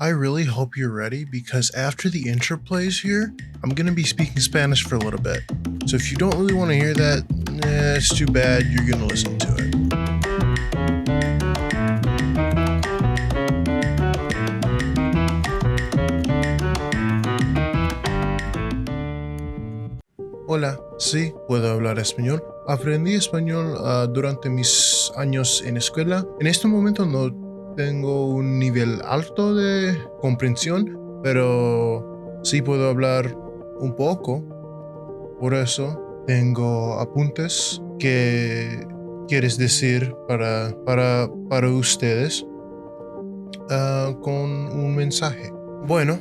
I really hope you're ready because after the intro plays here, I'm going to be speaking Spanish for a little bit. So if you don't really want to hear that, it's too bad. You're going to listen to it. Hola, sí, puedo hablar español. Aprendí español durante mis años en escuela. En este momento no tengo un nivel alto de comprensión, pero sí puedo hablar un poco. Por eso tengo apuntes que quieres decir para ustedes con un mensaje. Bueno,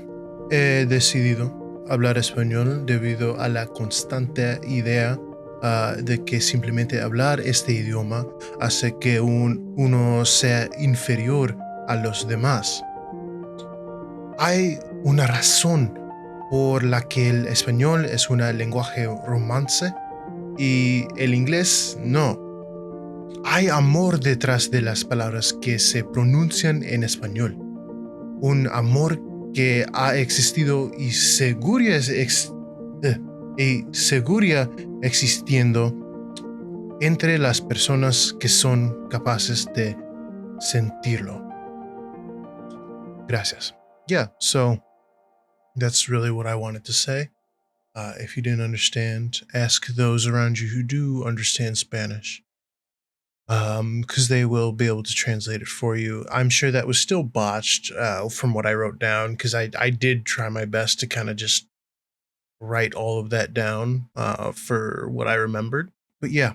he decidido hablar español debido a la constante idea de que simplemente hablar este idioma hace que uno sea inferior a los demás. Hay una razón por la que el español es un lenguaje romance y el inglés no. Hay amor detrás de las palabras que se pronuncian en español. Un amor que ha existido y seguiría existiendo entre las personas que son capaces de sentirlo. Gracias. Yeah, so that's really what I wanted to say. If you didn't understand, ask those around you who do understand Spanish. Because they will be able to translate it for you. I'm sure that was still botched from what I wrote down, because I did try my best to kind of just write all of that down for what I remembered. But yeah,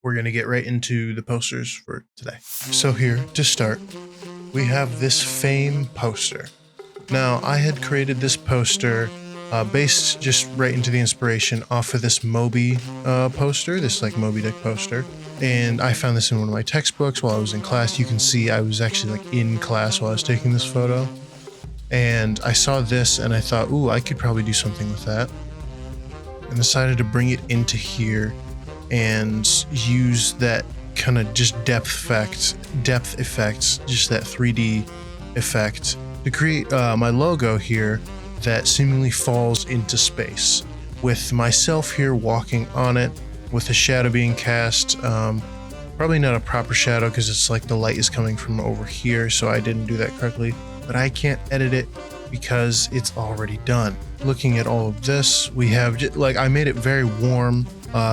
we're going to get right into the posters for today. So here, to start, we have this Fame poster. Now, I had created this poster based just right into the inspiration off of this Moby poster, this like Moby Dick poster. And I found this in one of my textbooks while I was in class. You can see I was actually like in class while I was taking this photo. And I saw this and I thought, ooh, I could probably do something with that. And decided to bring it into here and use that kind of just depth effects, just that 3D effect to create my logo here that seemingly falls into space with myself here walking on it, with a shadow being cast. Probably not a proper shadow because it's like the light is coming from over here, so I didn't do that correctly, but I can't edit it because it's already done. Looking at all of this, we have I made it very warm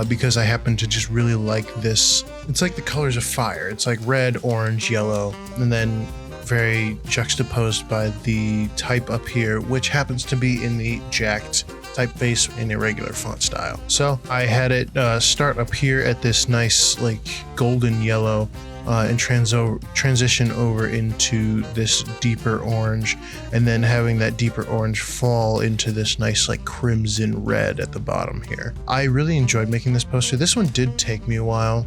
because I happen to just really like this. It's like the colors of fire. It's like red, orange, yellow, and then very juxtaposed by the type up here, which happens to be in the jacked typeface in irregular font style. So I had it start up here at this nice like golden yellow and transition over into this deeper orange, and then having that deeper orange fall into this nice like crimson red at the bottom here. I really enjoyed making this poster. This one did take me a while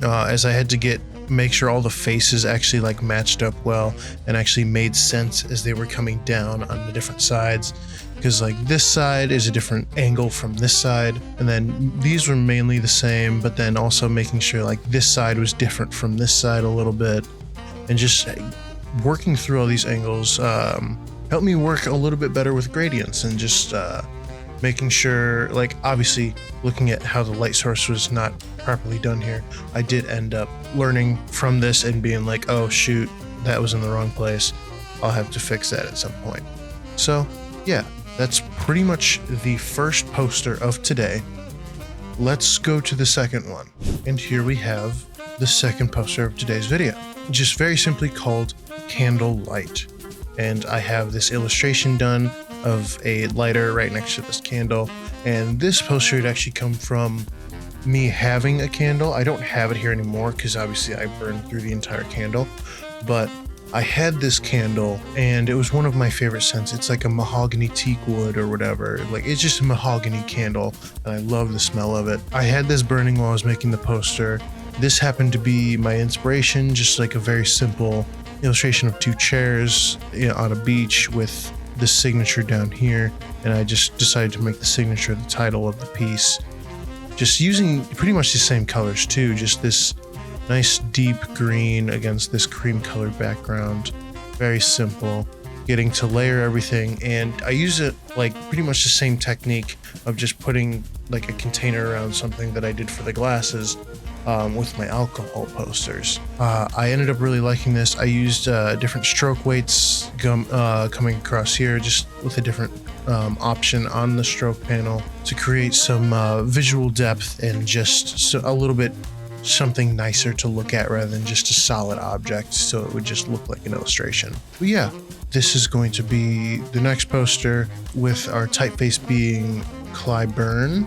as I had to make sure all the faces actually like matched up well and actually made sense as they were coming down on the different sides, because like this side is a different angle from this side, and then these were mainly the same, but then also making sure like this side was different from this side a little bit, and just working through all these angles helped me work a little bit better with gradients and just making sure, like obviously looking at how the light source was not properly done here, I did end up learning from this and being like, oh shoot, that was in the wrong place. I'll have to fix that at some point. So yeah, that's pretty much the first poster of today. Let's go to the second one. And here we have the second poster of today's video, just very simply called Candlelight. And I have this illustration done of a lighter right next to this candle. And this poster had actually come from me having a candle. I don't have it here anymore because obviously I burned through the entire candle, but I had this candle and it was one of my favorite scents. It's like a mahogany teak wood or whatever. Like it's just a mahogany candle and I love the smell of it. I had this burning while I was making the poster. This happened to be my inspiration, just like a very simple illustration of two chairs on a beach with the signature down here. And I just decided to make the signature the title of the piece. Just using pretty much the same colors too, just this nice deep green against this cream colored background. very simple, getting to layer everything. And I use it like pretty much the same technique of just putting like a container around something that I did for the glasses with my alcohol posters. I ended up really liking this. I used different stroke weights coming across here, just with a different option on the stroke panel to create some visual depth and just a little bit something nicer to look at rather than just a solid object, so it would just look like an illustration. But yeah, this is going to be the next poster, with our typeface being Clyburn.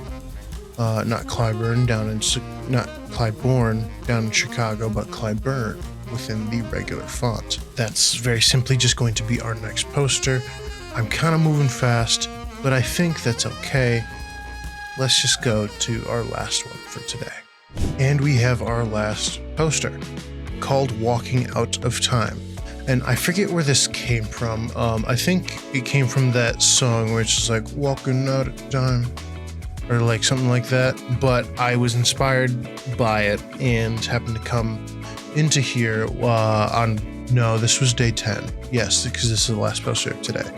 Not Clyburn not Clybourne down in Chicago, but Clyburn within the regular font. That's very simply just going to be our next poster. I'm kind of moving fast, but I think that's okay. Let's just go to our last one for today. And we have our last poster, called Walking Out of Time. And I forget where this came from. I think it came from that song where it's just like, walking out of time, or like something like that. But I was inspired by it and happened to come into here no, this was day 10. Yes, because this is the last poster of today.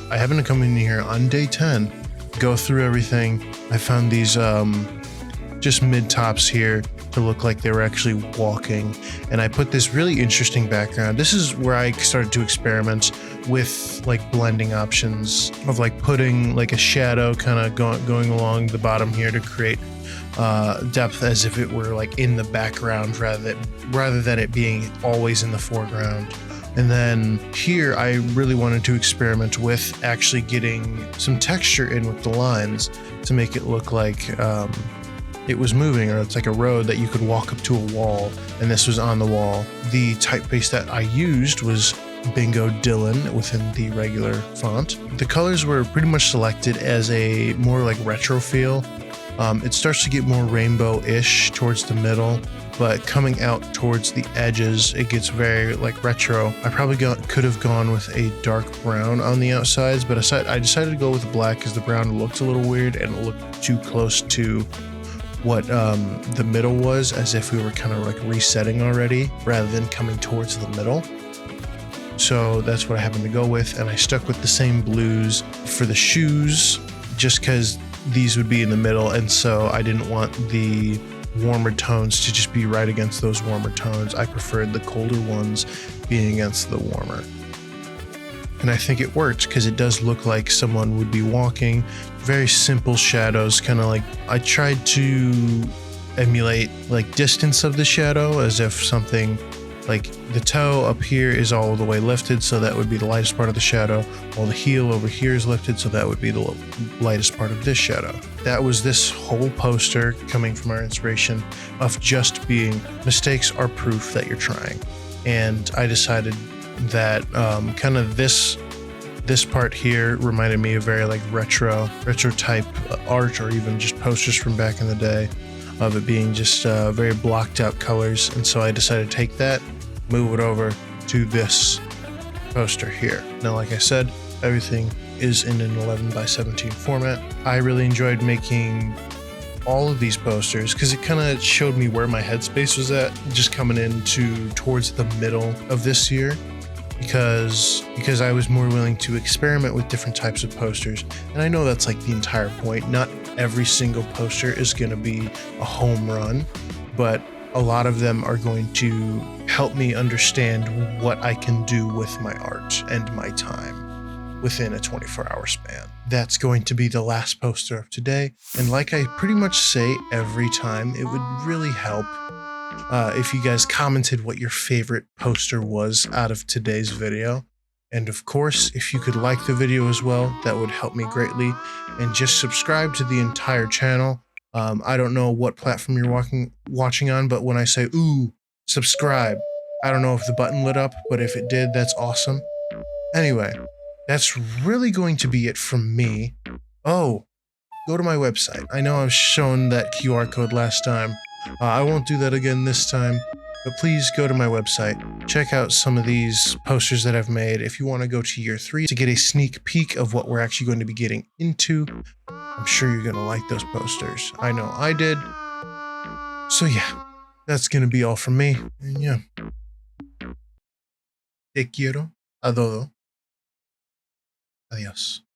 I happened to come in here on day 10, go through everything. I found these just mid tops here to look like they were actually walking, and I put this really interesting background. This is where I started to experiment with like blending options of like putting like a shadow kind of going along the bottom here to create depth as if it were like in the background rather than it being always in the foreground. And then here I really wanted to experiment with actually getting some texture in with the lines to make it look like it was moving, or it's like a road that you could walk up to a wall, and this was on the wall. The typeface that I used was Bingo Dylan within the regular font. The colors were pretty much selected as a more like retro feel. It starts to get more rainbow-ish towards the middle, but coming out towards the edges, it gets very like retro. I probably could have gone with a dark brown on the outsides, but I decided to go with black because the brown looked a little weird and it looked too close to what the middle was, as if we were kind of like resetting already rather than coming towards the middle. So that's what I happened to go with, and I stuck with the same blues for the shoes just because these would be in the middle, and so I didn't want the warmer tones to just be right against those warmer tones. I preferred the colder ones being against the warmer. And I think it worked because it does look like someone would be walking. Very simple shadows, kind of like I tried to emulate like distance of the shadow, as if something like the toe up here is all the way lifted, so that would be the lightest part of the shadow, while the heel over here is lifted, so that would be the lightest part of this shadow. That was this whole poster coming from our inspiration of just being mistakes are proof that you're trying. And I decided that kind of this part here reminded me of very like retro type art, or even just posters from back in the day, of it being just very blocked out colors. And so I decided to take that, move it over to this poster here. Now, like I said, everything is in an 11:17 format. I really enjoyed making all of these posters because it kind of showed me where my headspace was at, just coming into towards the middle of this year, because I was more willing to experiment with different types of posters. And I know that's like the entire point. Not every single poster is going to be a home run, but a lot of them are going to help me understand what I can do with my art and my time within a 24-hour span. That's going to be the last poster of today. And like I pretty much say every time, it would really help if you guys commented what your favorite poster was out of today's video. And of course, if you could like the video as well, that would help me greatly. And just subscribe to the entire channel. I don't know what platform you're watching on, but when I say, ooh, subscribe, I don't know if the button lit up, but if it did, that's awesome. Anyway, that's really going to be it from me. Oh, go to my website. I know I was shown that QR code last time. I won't do that again this time, but please go to my website. Check out some of these posters that I've made. If you want to go to year 3 to get a sneak peek of what we're actually going to be getting into, I'm sure you're going to like those posters. I know I did. So yeah, that's going to be all from me. And yeah, te quiero. Adobo. Adiós.